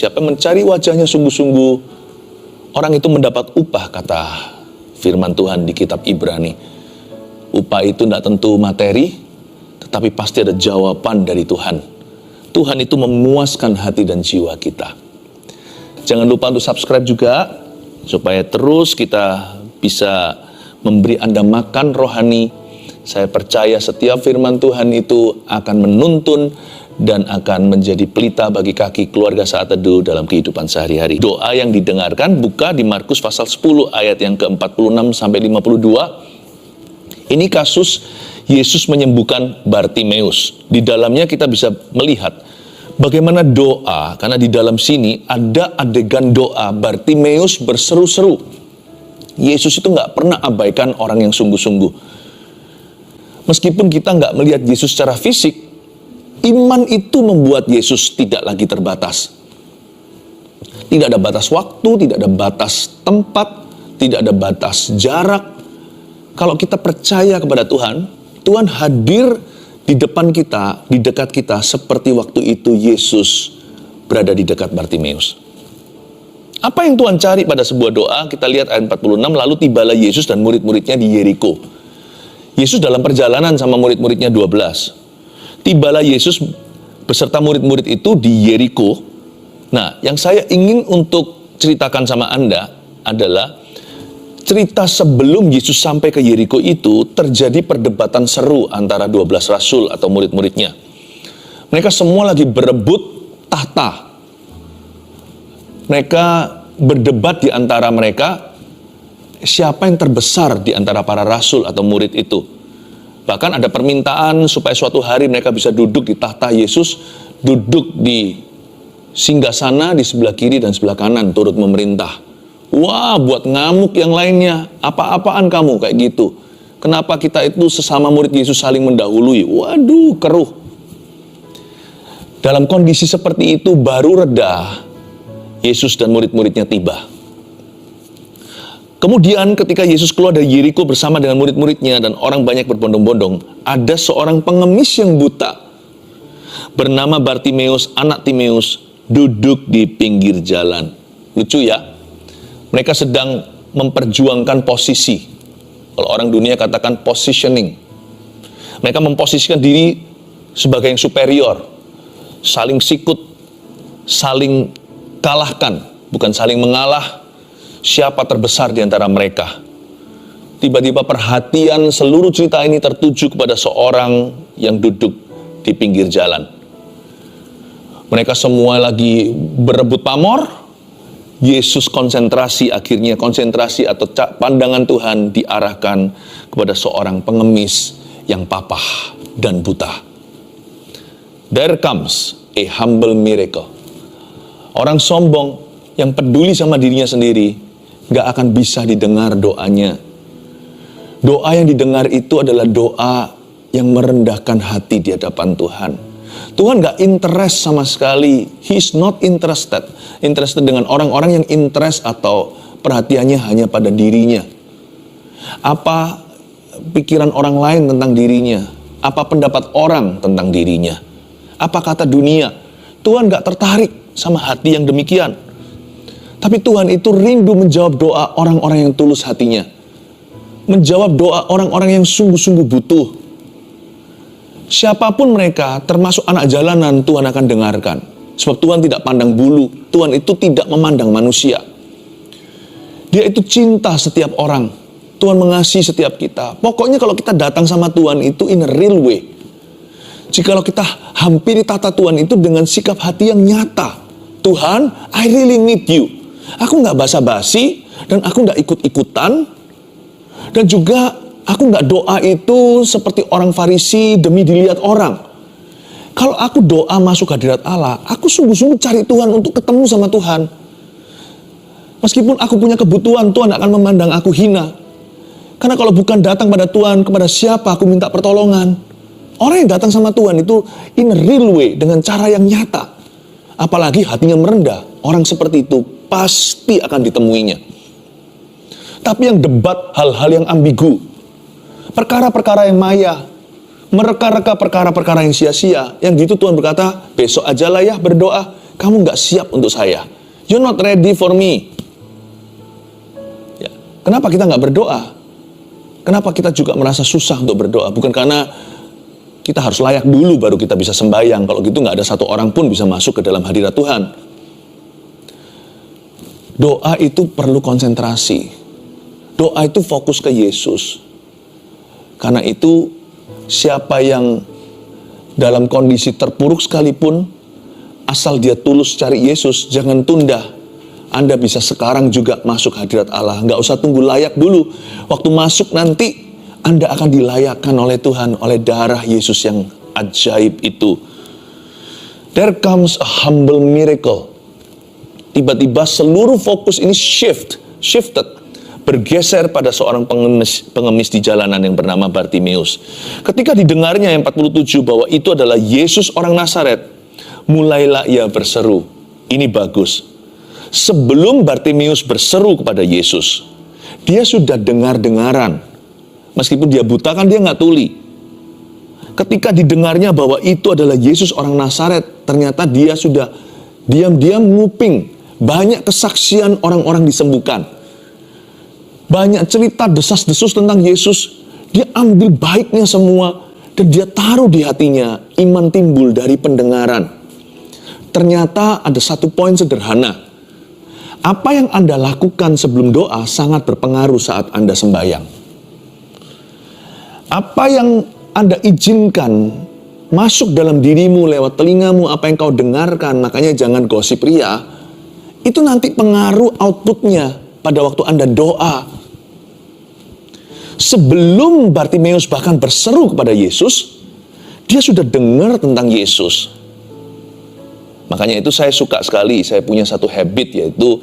Siapa yang mencari wajahnya sungguh-sungguh, orang itu mendapat upah, kata firman Tuhan di kitab Ibrani. Upah itu tidak tentu materi, tetapi pasti ada jawaban dari Tuhan. Tuhan itu memuaskan hati dan jiwa kita. Jangan lupa untuk subscribe juga, supaya terus kita bisa memberi Anda makan rohani. Saya percaya setiap firman Tuhan itu akan menuntun dan akan menjadi pelita bagi kaki keluarga Saat Teduh dalam kehidupan sehari-hari. Doa yang didengarkan buka di Markus pasal 10 ayat yang ke-46 sampai 52. Ini kasus Yesus menyembuhkan Bartimeus. Di dalamnya kita bisa melihat bagaimana doa, karena di dalam sini ada adegan doa Bartimeus berseru-seru. Yesus itu nggak pernah abaikan orang yang sungguh-sungguh. Meskipun kita nggak melihat Yesus secara fisik, iman itu membuat Yesus tidak lagi terbatas. Tidak ada batas waktu, tidak ada batas tempat, tidak ada batas jarak. Kalau kita percaya kepada Tuhan, Tuhan hadir di depan kita, di dekat kita, seperti waktu itu Yesus berada di dekat Bartimeus. Apa yang Tuhan cari pada sebuah doa? Kita lihat ayat 46, lalu tibalah Yesus dan murid-muridnya di Yeriko. Yesus dalam perjalanan sama murid-muridnya 12. Tibalah Yesus beserta murid-murid itu di Yeriko. Nah, yang saya ingin untuk ceritakan sama Anda adalah cerita sebelum Yesus sampai ke Yeriko itu terjadi perdebatan seru antara 12 rasul atau murid-muridnya. Mereka semua lagi berebut tahta. Mereka berdebat di antara mereka, siapa yang terbesar di antara para rasul atau murid itu. Bahkan ada permintaan supaya suatu hari mereka bisa duduk di tahta Yesus, duduk di singgasana di sebelah kiri dan sebelah kanan, turut memerintah. Wah, buat ngamuk yang lainnya. Apa-apaan kamu kayak gitu? Kenapa kita itu sesama murid Yesus saling mendahului? Waduh, keruh. Dalam kondisi seperti itu baru reda, Yesus dan murid-muridnya tiba. Kemudian ketika Yesus keluar dari Yeriko bersama dengan murid-muridnya dan orang banyak berbondong-bondong, ada seorang pengemis yang buta bernama Bartimeus, anak Timeus, duduk di pinggir jalan. Lucu ya? Mereka sedang memperjuangkan posisi. Kalau orang dunia katakan positioning. Mereka memposisikan diri sebagai yang superior. Saling sikut, saling kalahkan, bukan saling mengalah. Siapa terbesar di antara mereka? Tiba-tiba perhatian seluruh cerita ini tertuju kepada seorang yang duduk di pinggir jalan. Mereka semua lagi berebut pamor. Yesus akhirnya konsentrasi atau pandangan Tuhan diarahkan kepada seorang pengemis yang papah dan buta. There comes a humble miracle. Orang sombong yang peduli sama dirinya sendiri gak akan bisa didengar doanya. Doa yang didengar itu adalah doa yang merendahkan hati di hadapan Tuhan. Tuhan gak interest sama sekali. He's not interested dengan orang-orang yang interest atau perhatiannya hanya pada dirinya. Apa pikiran orang lain tentang dirinya? Apa pendapat orang tentang dirinya? Apa kata dunia? Tuhan gak tertarik sama hati yang demikian. Tapi Tuhan itu rindu menjawab doa orang-orang yang tulus hatinya. Menjawab doa orang-orang yang sungguh-sungguh butuh. Siapapun mereka, termasuk anak jalanan, Tuhan akan dengarkan. Sebab Tuhan tidak pandang bulu. Tuhan itu tidak memandang manusia. Dia itu cinta setiap orang. Tuhan mengasihi setiap kita. Pokoknya kalau kita datang sama Tuhan itu in a real way. Jikalau kita hampiri tata Tuhan itu dengan sikap hati yang nyata. Tuhan, I really need you. Aku gak basa-basi, dan aku gak ikut-ikutan, dan juga aku gak doa itu seperti orang Farisi demi dilihat orang. Kalau aku doa masuk hadirat Allah, aku sungguh-sungguh cari Tuhan untuk ketemu sama Tuhan. Meskipun aku punya kebutuhan, Tuhan akan memandang aku hina. Karena kalau bukan datang pada Tuhan, kepada siapa aku minta pertolongan? Orang yang datang sama Tuhan itu in a real way, dengan cara yang nyata. Apalagi hatinya merendah, orang seperti itu pasti akan ditemuinya. Tapi yang debat hal-hal yang ambigu, perkara-perkara yang maya, mereka-reka perkara-perkara yang sia-sia, yang gitu Tuhan berkata, besok aja lah ya berdoa, Kamu nggak siap untuk saya. You're not ready for me. Ya. Kenapa kita nggak berdoa? Kenapa kita juga merasa susah untuk berdoa? Bukan karena kita harus layak dulu baru kita bisa sembahyang. Kalau gitu nggak ada satu orang pun bisa masuk ke dalam hadirat Tuhan. Doa itu perlu konsentrasi. Doa itu fokus ke Yesus. Karena itu siapa yang dalam kondisi terpuruk sekalipun, asal dia tulus cari Yesus, jangan tunda. Anda bisa sekarang juga masuk hadirat Allah. Nggak usah tunggu layak dulu. Waktu masuk nanti, Anda akan dilayakkan oleh Tuhan, oleh darah Yesus yang ajaib itu. There comes a humble miracle. Tiba-tiba seluruh fokus ini shifted, bergeser pada seorang pengemis di jalanan yang bernama Bartimeus. Ketika didengarnya yang 47 bahwa itu adalah Yesus orang Nazaret, mulailah ia berseru. Ini bagus. Sebelum Bartimeus berseru kepada Yesus, dia sudah dengar-dengaran. Meskipun dia buta kan dia nggak tuli. Ketika didengarnya bahwa itu adalah Yesus orang Nazaret, ternyata dia sudah diam-diam nguping. Banyak kesaksian orang-orang disembuhkan. Banyak cerita desas-desus tentang Yesus. Dia ambil baiknya semua dan dia taruh di hatinya. Iman timbul dari pendengaran. Ternyata ada satu poin sederhana. Apa yang Anda lakukan sebelum doa sangat berpengaruh saat Anda sembahyang. Apa yang Anda izinkan masuk dalam dirimu lewat telingamu, apa yang kau dengarkan, makanya jangan gosip ria. Itu nanti pengaruh outputnya pada waktu Anda doa. Sebelum Bartimeus bahkan berseru kepada Yesus, dia sudah dengar tentang Yesus. Makanya itu saya suka sekali, saya punya satu habit, yaitu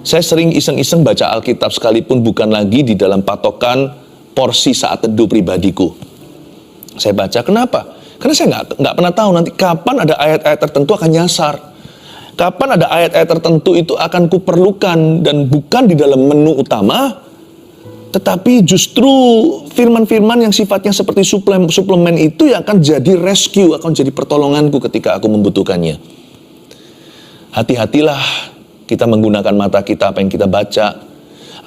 saya sering iseng-iseng baca Alkitab sekalipun bukan lagi di dalam patokan porsi saat teduh pribadiku. Saya baca, kenapa? Karena saya nggak pernah tahu nanti kapan ada ayat-ayat tertentu akan nyasar. Kapan ada ayat-ayat tertentu itu akan kuperlukan dan bukan di dalam menu utama, tetapi justru firman-firman yang sifatnya seperti suplemen itu yang akan jadi rescue, akan jadi pertolonganku ketika aku membutuhkannya. Hati-hatilah kita menggunakan mata kita, apa yang kita baca.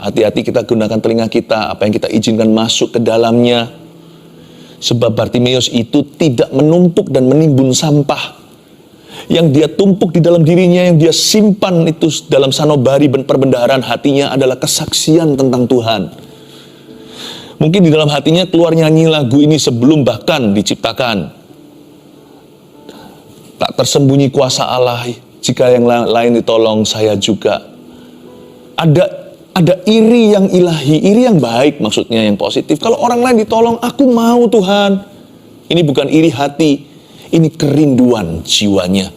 Hati-hati kita gunakan telinga kita, apa yang kita izinkan masuk ke dalamnya. Sebab Bartimeus itu tidak menumpuk dan menimbun sampah. Yang dia tumpuk di dalam dirinya, yang dia simpan itu dalam sanubari perbendaharaan hatinya adalah kesaksian tentang Tuhan. Mungkin di dalam hatinya keluar nyanyi lagu ini sebelum bahkan diciptakan. Tak tersembunyi kuasa Allah, jika yang lain ditolong saya juga. Ada iri yang ilahi, iri yang baik maksudnya, yang positif. Kalau orang lain ditolong, aku mau Tuhan. Ini bukan iri hati. Ini kerinduan jiwanya.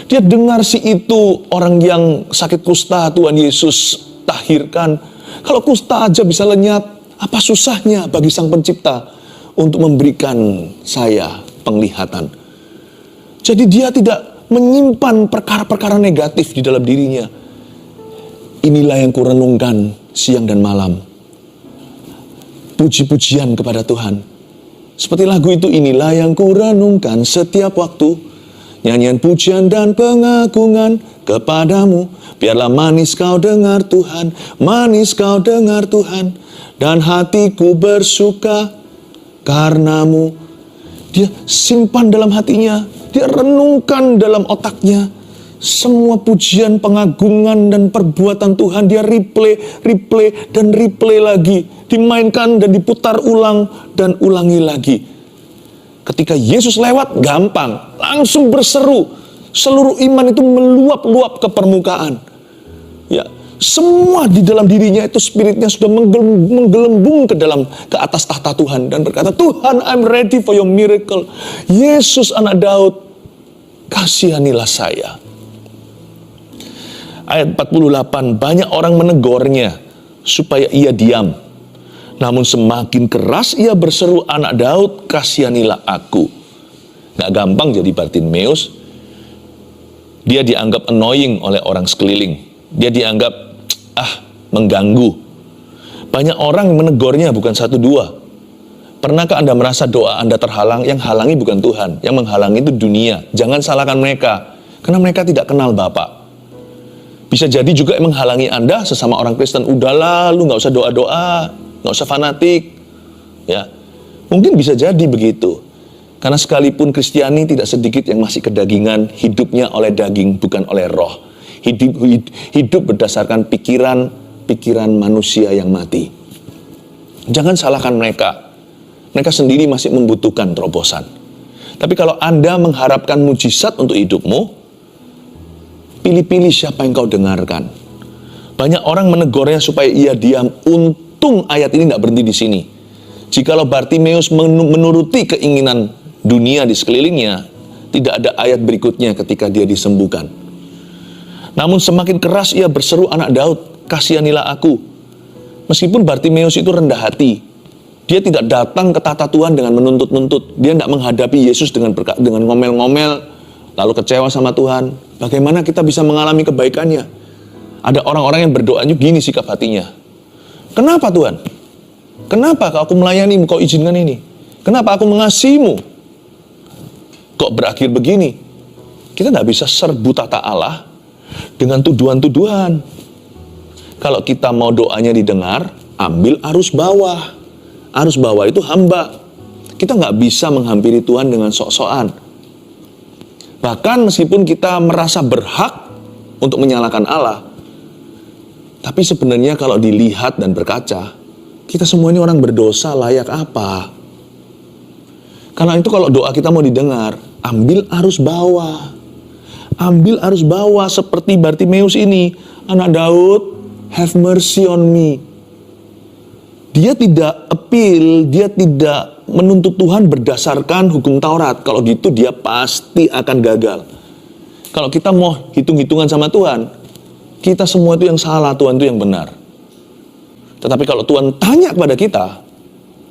Dia dengar si itu orang yang sakit kusta Tuhan Yesus tahirkan. Kalau kusta aja bisa lenyap, apa susahnya bagi Sang Pencipta untuk memberikan saya penglihatan. Jadi dia tidak menyimpan perkara-perkara negatif di dalam dirinya. Inilah yang kurenungkan siang dan malam. Puji-pujian kepada Tuhan. Seperti lagu itu, inilah yang kurenungkan setiap waktu. Nyanyian pujian dan pengagungan kepadamu. Biarlah manis kau dengar Tuhan, manis kau dengar Tuhan. Dan hatiku bersuka karenamu. Dia simpan dalam hatinya, dia renungkan dalam otaknya. Semua pujian, pengagungan, dan perbuatan Tuhan dia replay, dan replay lagi. Dimainkan dan diputar ulang dan ulangi lagi. Ketika Yesus lewat, gampang. Langsung berseru. Seluruh iman itu meluap-luap ke permukaan. Ya, semua di dalam dirinya itu spiritnya sudah menggelembung ke atas tahta Tuhan. Dan berkata, Tuhan, I'm ready for your miracle. Yesus anak Daud, kasihanilah saya. Ayat 48, banyak orang menegurnya supaya ia diam. Namun semakin keras ia berseru, anak Daud, kasihanilah aku. Gak gampang jadi Bartimeus. Dia dianggap annoying oleh orang sekeliling. Dia dianggap, mengganggu. Banyak orang menegurnya, bukan satu dua. Pernahkah Anda merasa doa Anda terhalang? Yang halangi bukan Tuhan. Yang menghalangi itu dunia. Jangan salahkan mereka. Karena mereka tidak kenal Bapa. Bisa jadi juga menghalangi Anda sesama orang Kristen. Udahlah, lu gak usah doa-doa, gak usah fanatik. Ya, mungkin bisa jadi begitu. Karena sekalipun Kristiani tidak sedikit yang masih kedagingan, hidupnya oleh daging bukan oleh roh. Hidup berdasarkan pikiran manusia yang mati. Jangan salahkan mereka. Mereka sendiri masih membutuhkan terobosan. Tapi kalau Anda mengharapkan mujizat untuk hidupmu, pilih-pilih siapa yang kau dengarkan. Banyak orang menegurnya supaya ia diam. Untung ayat ini tidak berhenti di sini. Jikalau Bartimeus menuruti keinginan dunia di sekelilingnya, tidak ada ayat berikutnya ketika dia disembuhkan. Namun semakin keras ia berseru, "Anak Daud, kasihanilah aku." Meskipun Bartimeus itu rendah hati, dia tidak datang ke tata Tuhan dengan menuntut-nuntut. Dia tidak menghadapi Yesus dengan ngomel-ngomel, lalu kecewa sama Tuhan. Bagaimana kita bisa mengalami kebaikannya? Ada orang-orang yang berdoanya gini sikap hatinya. Kenapa Tuhan? Kenapa aku melayanimu, kau izinkan ini? Kenapa aku mengasihimu? Kok berakhir begini? Kita tidak bisa serbu tata Allah dengan tuduhan-tuduhan. Kalau kita mau doanya didengar, ambil arus bawah. Arus bawah itu hamba. Kita nggak bisa menghampiri Tuhan dengan sok-sokan. Bahkan meskipun kita merasa berhak untuk menyalahkan Allah, tapi sebenarnya kalau dilihat dan berkaca, kita semua ini orang berdosa, layak apa? Karena itu kalau doa kita mau didengar, ambil arus bawah. Ambil arus bawah seperti Bartimeus ini. Anak Daud, have mercy on me. Dia tidak appeal, dia tidak menuntut Tuhan berdasarkan hukum Taurat. Kalau gitu dia pasti akan gagal. Kalau kita mau hitung-hitungan sama Tuhan, kita semua itu yang salah, Tuhan itu yang benar. Tetapi kalau Tuhan tanya kepada kita,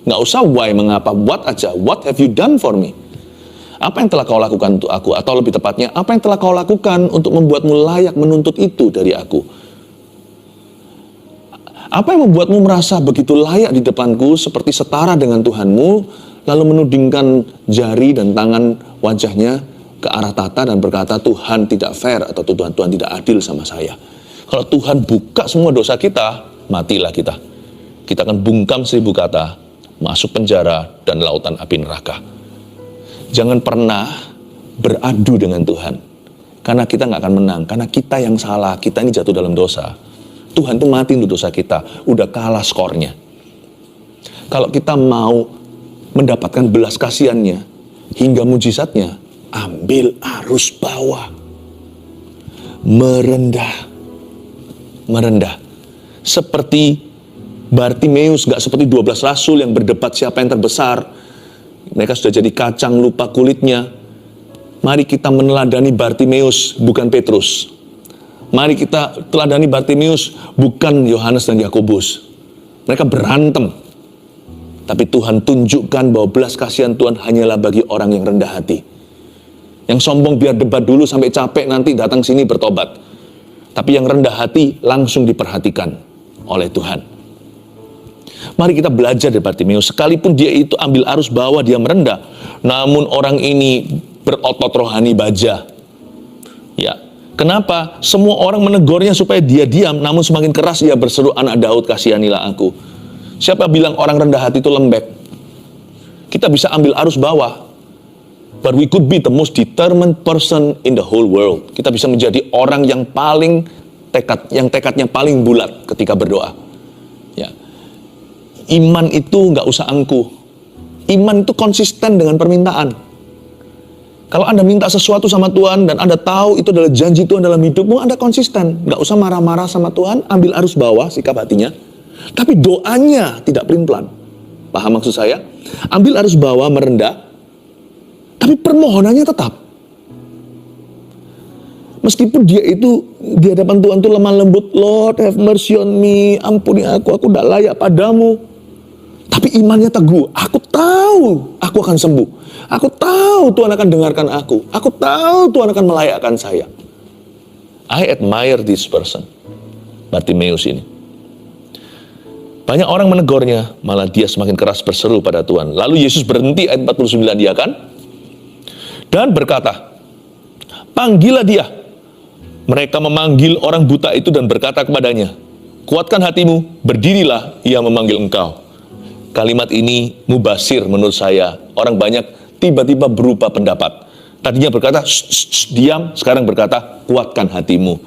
nggak usah why, mengapa, what aja. What have you done for me? Apa yang telah kau lakukan untuk aku? Atau lebih tepatnya, apa yang telah kau lakukan untuk membuatmu layak menuntut itu dari aku? Apa yang membuatmu merasa begitu layak di depanku seperti setara dengan Tuhanmu, lalu menudingkan jari dan tangan wajahnya ke arah tata dan berkata, Tuhan tidak fair atau Tuhan tidak adil sama saya. Kalau Tuhan buka semua dosa kita, matilah kita. Kita akan bungkam 1000 kata, masuk penjara dan lautan api neraka. Jangan pernah beradu dengan Tuhan, karena kita nggak akan menang, karena kita yang salah, kita ini jatuh dalam dosa. Tuhan itu mati untuk dosa kita, udah kalah skornya. Kalau kita mau mendapatkan belas kasihannya hingga mujizatnya, ambil arus bawah. Merendah. Seperti Bartimeus, gak seperti 12 rasul yang berdebat siapa yang terbesar. Mereka sudah jadi kacang, lupa kulitnya. Mari kita meneladani Bartimeus, bukan Petrus. Mari kita teladani Bartimeus, bukan Yohanes dan Yakobus. Mereka berantem. Tapi Tuhan tunjukkan bahwa belas kasihan Tuhan hanyalah bagi orang yang rendah hati. Yang sombong biar debat dulu sampai capek, nanti datang sini bertobat. Tapi yang rendah hati langsung diperhatikan oleh Tuhan. Mari kita belajar dari Bartimeus. Sekalipun dia itu ambil arus bawah, dia merendah. Namun orang ini berotot rohani baja. Ya. Kenapa? Semua orang menegurnya supaya dia diam, namun semakin keras ia berseru, Anak Daud, kasihanilah aku. Siapa bilang orang rendah hati itu lembek? Kita bisa ambil arus bawah. But we could be the most determined person in the whole world. Kita bisa menjadi orang yang tekadnya paling bulat ketika berdoa. Ya. Iman itu nggak usah angkuh. Iman itu konsisten dengan permintaan. Kalau Anda minta sesuatu sama Tuhan dan Anda tahu itu adalah janji Tuhan dalam hidupmu, Anda konsisten. Nggak usah marah-marah sama Tuhan, ambil arus bawah sikap hatinya. Tapi doanya tidak pelin-pelan. Paham maksud saya? Ambil arus bawah, merendah, tapi permohonannya tetap. Meskipun dia itu di hadapan Tuhan itu lemah lembut, Lord have mercy on me, ampuni aku tidak layak padamu. Tapi imannya teguh, aku tahu aku akan sembuh. Aku tahu Tuhan akan dengarkan aku. Aku tahu Tuhan akan melayakkan saya. I admire this person, Bartimeus ini. Banyak orang menegurnya, malah dia semakin keras berseru pada Tuhan. Lalu Yesus berhenti, ayat 49 dia kan? Dan berkata, panggillah dia. Mereka memanggil orang buta itu dan berkata kepadanya, kuatkan hatimu, berdirilah, ia memanggil engkau. Kalimat ini mubasir menurut saya. Orang banyak tiba-tiba berubah pendapat. Tadinya berkata, diam, sekarang berkata, kuatkan hatimu.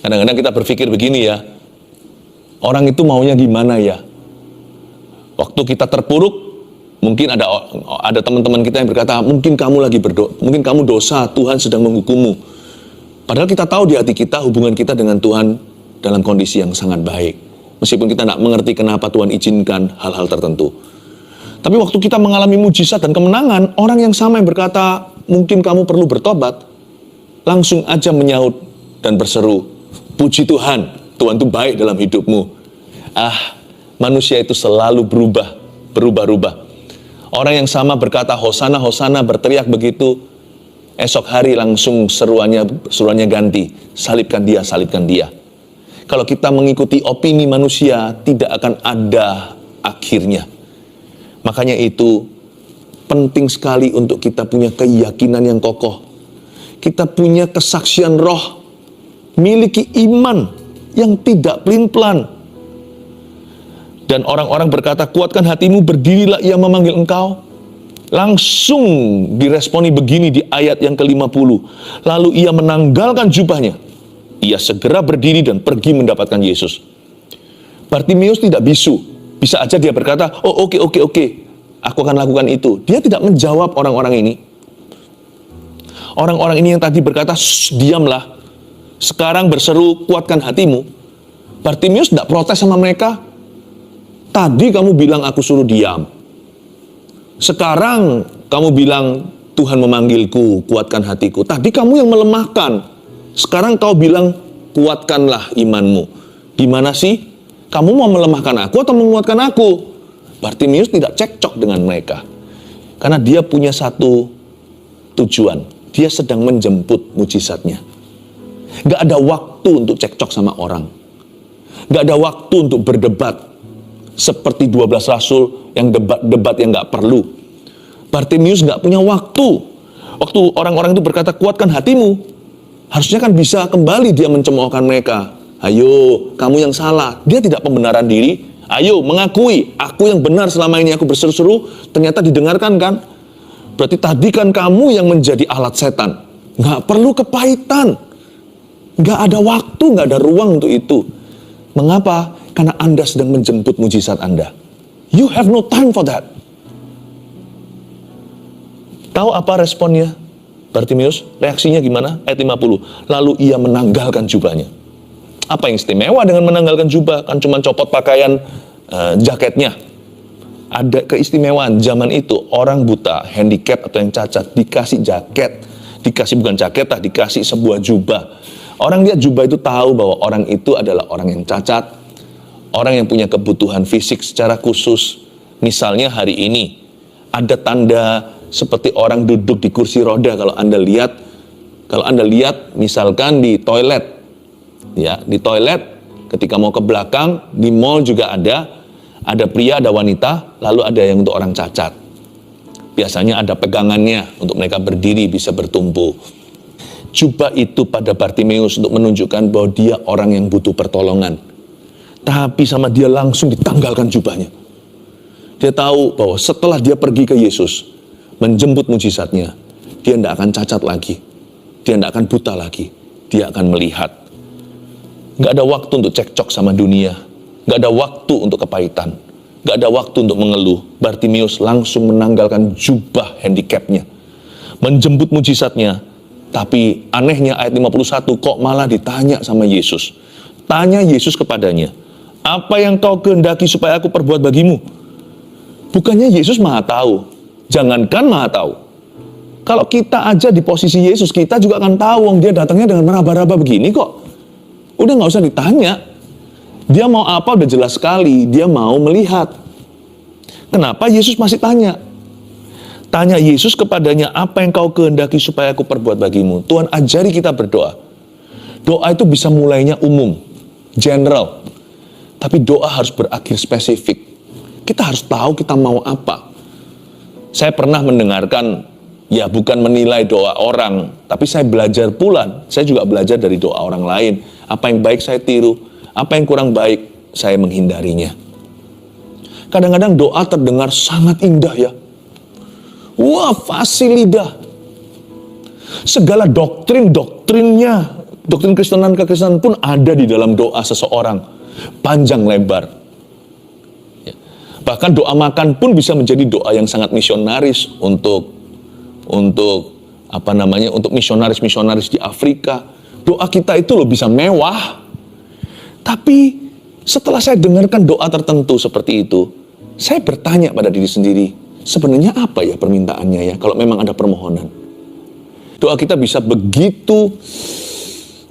Kadang-kadang kita berpikir begini ya, orang itu maunya gimana ya? Waktu kita terpuruk, mungkin ada teman-teman kita yang berkata, mungkin kamu lagi berdoa, mungkin kamu dosa, Tuhan sedang menghukummu. Padahal kita tahu di hati kita, hubungan kita dengan Tuhan dalam kondisi yang sangat baik. Meskipun kita tidak mengerti kenapa Tuhan izinkan hal-hal tertentu. Tapi waktu kita mengalami mujizat dan kemenangan, orang yang sama yang berkata, mungkin kamu perlu bertobat, langsung aja menyaut dan berseru, puji Tuhan, Tuhan itu baik dalam hidupmu. Manusia itu selalu berubah-ubah. Orang yang sama berkata, Hosana, Hosana, berteriak begitu, esok hari langsung seruannya ganti, salibkan dia, salibkan dia. Kalau kita mengikuti opini manusia, tidak akan ada akhirnya. Makanya itu penting sekali untuk kita punya keyakinan yang kokoh. Kita punya kesaksian roh, miliki iman yang tidak pelin-pelan. Dan orang-orang berkata, kuatkan hatimu, berdirilah, ia memanggil engkau. Langsung diresponi begini di ayat yang ke-50. Lalu ia menanggalkan jubahnya. Ia segera berdiri dan pergi mendapatkan Yesus. Bartimeus tidak bisu. Bisa aja dia berkata, oh oke, aku akan lakukan itu. Dia tidak menjawab orang-orang ini. Orang-orang ini yang tadi berkata, diamlah. Sekarang berseru, kuatkan hatimu. Bartimeus tidak protes sama mereka. Tadi kamu bilang aku suruh diam. Sekarang kamu bilang Tuhan memanggilku, kuatkan hatiku. Tadi kamu yang melemahkan. Sekarang kau bilang kuatkanlah imanmu. Gimana sih? Kamu mau melemahkan aku atau menguatkan aku? Bartimeus tidak cekcok dengan mereka. Karena dia punya satu tujuan. Dia sedang menjemput mujizatnya. Gak ada waktu untuk cekcok sama orang. Gak ada waktu untuk berdebat. Seperti 12 rasul yang debat yang gak perlu. Bartimeus gak punya waktu. Waktu orang-orang itu berkata, kuatkan hatimu. Harusnya kan bisa kembali dia mencemoohkan mereka. Ayo, kamu yang salah. Dia tidak pembenaran diri. Ayo, mengakui. Aku yang benar selama ini aku berseru-seru. Ternyata didengarkan kan? Berarti tadi kan kamu yang menjadi alat setan. Gak perlu kepahitan. Gak ada waktu, gak ada ruang untuk itu. Mengapa? Karena Anda sedang menjemput mujizat Anda. You have no time for that. Tahu apa responnya Bartimeus? Reaksinya gimana? Ayat 50. Lalu ia menanggalkan jubahnya. Apa yang istimewa dengan menanggalkan jubah? Kan cuma copot pakaian jaketnya. Ada keistimewaan zaman itu. Orang buta, handicap atau yang cacat dikasih jaket. Dikasih sebuah jubah. Orang lihat jubah itu tahu bahwa orang itu adalah orang yang cacat. Orang yang punya kebutuhan fisik secara khusus. Misalnya hari ini ada tanda seperti orang duduk di kursi roda. Kalau Anda lihat misalkan di toilet, ya di toilet ketika mau ke belakang, di mall juga ada pria, ada wanita, lalu ada yang untuk orang cacat. Biasanya ada pegangannya untuk mereka berdiri bisa bertumpu. Jubah itu pada Bartimeus untuk menunjukkan bahwa dia orang yang butuh pertolongan. Tapi sama dia langsung ditanggalkan jubahnya. Dia tahu bahwa setelah dia pergi ke Yesus, menjemput mujizatnya, dia tidak akan cacat lagi. Dia tidak akan buta lagi. Dia akan melihat. Gak ada waktu untuk cekcok sama dunia. Gak ada waktu untuk kepahitan. Gak ada waktu untuk mengeluh. Bartimeus langsung menanggalkan jubah handicapnya. Menjemput mujizatnya. Tapi anehnya ayat 51 kok malah ditanya sama Yesus. Tanya Yesus kepadanya, apa yang kau kehendaki supaya aku perbuat bagimu? Bukannya Yesus maha tahu. Jangankan maha tahu. Kalau kita aja di posisi Yesus, kita juga akan tahu. Dia datangnya dengan meraba-raba begini kok. Udah gak usah ditanya. Dia mau apa udah jelas sekali. Dia mau melihat. Kenapa Yesus masih tanya? Tanya Yesus kepadanya, apa yang kau kehendaki supaya aku perbuat bagimu? Tuhan ajari kita berdoa. Doa itu bisa mulainya umum, general. Tapi doa harus berakhir spesifik. Kita harus tahu kita mau apa. Saya pernah mendengarkan Ya bukan menilai doa orang, tapi saya belajar pula. Saya juga belajar dari doa orang lain. Apa yang baik saya tiru, apa yang kurang baik saya menghindarinya. Kadang-kadang doa terdengar sangat indah ya. Wah, fasih lidah. Segala doktrin-doktrinnya, doktrin kekristenan pun ada di dalam doa seseorang. Panjang lebar. Ya. Bahkan doa makan pun bisa menjadi doa yang sangat misionaris untuk misionaris-misionaris di Afrika. Doa kita itu loh bisa mewah. Tapi setelah saya dengarkan doa tertentu seperti itu, saya bertanya pada diri sendiri, sebenarnya apa ya permintaannya ya kalau memang ada permohonan. Doa kita bisa begitu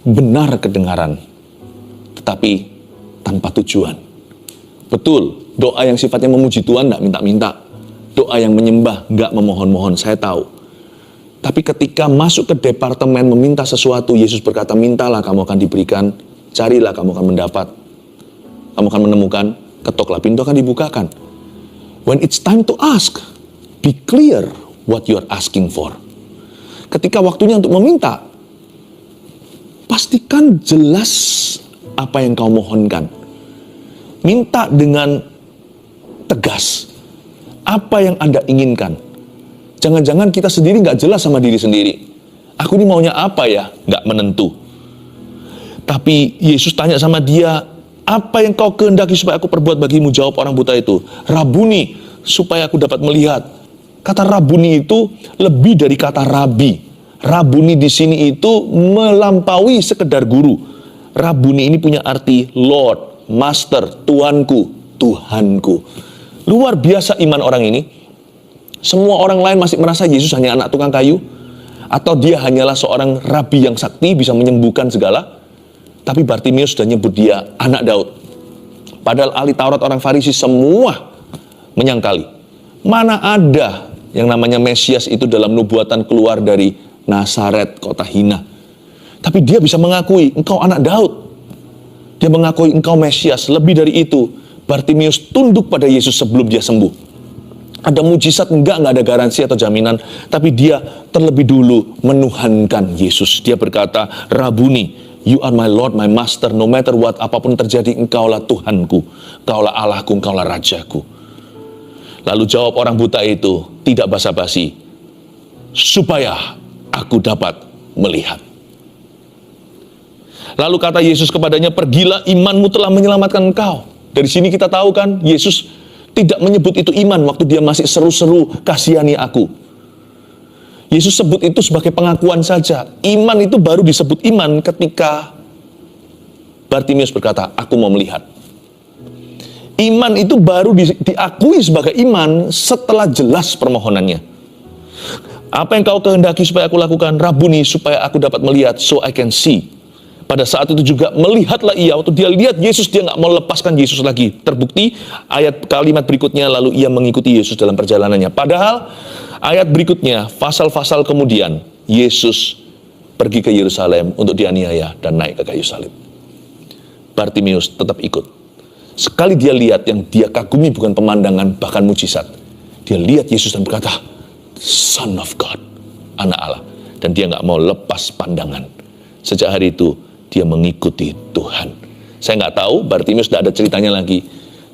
benar kedengaran, tetapi tanpa tujuan. Betul, doa yang sifatnya memuji Tuhan enggak minta-minta. Doa yang menyembah enggak memohon-mohon, saya tahu. Tapi ketika masuk ke departemen meminta sesuatu, Yesus berkata, mintalah kamu akan diberikan, carilah kamu akan mendapat, kamu akan menemukan, ketoklah pintu akan dibukakan. When it's time to ask, be clear what you are asking for. Ketika waktunya untuk meminta, pastikan jelas apa yang kau mohonkan. Minta dengan tegas apa yang Anda inginkan. Jangan-jangan kita sendiri nggak jelas sama diri sendiri. Aku ini maunya apa ya? Nggak menentu. Tapi Yesus tanya sama dia, apa yang kau kehendaki supaya aku perbuat bagimu? Jawab orang buta itu, Rabuni, supaya aku dapat melihat. Kata Rabuni itu lebih dari kata rabi. Rabuni di sini itu melampaui sekedar guru. Rabuni ini punya arti Lord, Master, Tuanku, Tuhanku. Luar biasa iman orang ini. Semua orang lain masih merasa Yesus hanya anak tukang kayu, atau dia hanyalah seorang rabi yang sakti, bisa menyembuhkan segala. Tapi Bartimeus sudah nyebut dia anak Daud. Padahal ahli Taurat orang Farisi semua menyangkali. Mana ada yang namanya Mesias itu dalam nubuatan keluar dari Nazaret, kota hina. Tapi dia bisa mengakui, engkau anak Daud. Dia mengakui engkau Mesias. Lebih dari itu, Bartimeus tunduk pada Yesus sebelum dia sembuh. Ada mujizat enggak ada garansi atau jaminan, tapi dia terlebih dulu menuhankan Yesus. Dia berkata, Rabuni, you are my Lord, my Master, no matter what, apapun terjadi, engkaulah Tuhanku, engkaulah Allahku, engkaulah Rajaku. Lalu jawab orang buta itu, tidak basa-basi, supaya aku dapat melihat. Lalu kata Yesus kepadanya, pergilah, imanmu telah menyelamatkan engkau. Dari sini kita tahu kan, Yesus tidak menyebut itu iman waktu dia masih seru-seru, kasihani aku. Yesus sebut itu sebagai pengakuan saja. Iman itu baru disebut iman ketika Bartimeus berkata, aku mau melihat. Iman itu baru diakui sebagai iman setelah jelas permohonannya. Apa yang kau kehendaki supaya aku lakukan? Rabuni, supaya aku dapat melihat, so I can see. Pada saat itu juga melihatlah ia, waktu dia lihat Yesus, dia nggak mau lepaskan Yesus lagi. Terbukti ayat kalimat berikutnya, lalu ia mengikuti Yesus dalam perjalanannya. Padahal ayat berikutnya, pasal-pasal kemudian, Yesus pergi ke Yerusalem untuk dianiaya dan naik ke kayu salib. Bartimeus tetap ikut. Sekali dia lihat, yang dia kagumi bukan pemandangan, bahkan mujizat. Dia lihat Yesus dan berkata, Son of God, anak Allah. Dan dia nggak mau lepas pandangan. Sejak hari itu, dia mengikuti Tuhan. Saya nggak tahu, Bartimeus tidak ada ceritanya lagi.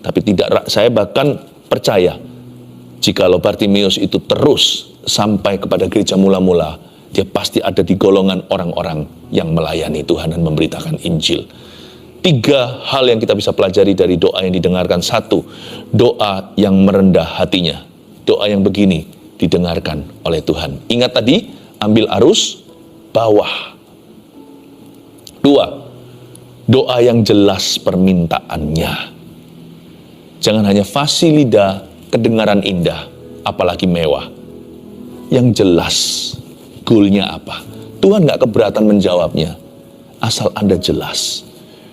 Tapi saya bahkan percaya, jikalau Bartimeus itu terus sampai kepada gereja mula-mula, dia pasti ada di golongan orang-orang yang melayani Tuhan dan memberitakan Injil. 3 hal yang kita bisa pelajari dari doa yang didengarkan. 1, doa yang merendah hatinya. Doa yang begini didengarkan oleh Tuhan. Ingat tadi, ambil arus bawah. 2, doa yang jelas permintaannya. Jangan hanya fasih lidah, kedengaran indah, apalagi mewah. Yang jelas, goalnya apa? Tuhan gak keberatan menjawabnya, asal Anda jelas.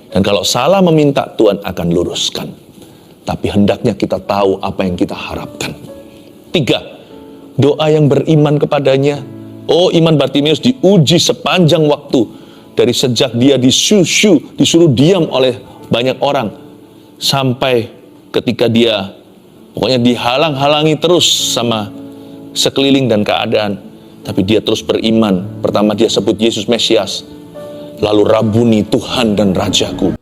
Dan kalau salah meminta, Tuhan akan luruskan. Tapi hendaknya kita tahu apa yang kita harapkan. 3, doa yang beriman kepadanya. Oh, iman Bartimeus diuji sepanjang waktu. Dari sejak dia disuruh diam oleh banyak orang, sampai ketika dia pokoknya dihalang-halangi terus sama sekeliling dan keadaan. Tapi dia terus beriman. Pertama dia sebut Yesus Mesias, lalu Rabuni, Tuhan dan Rajaku.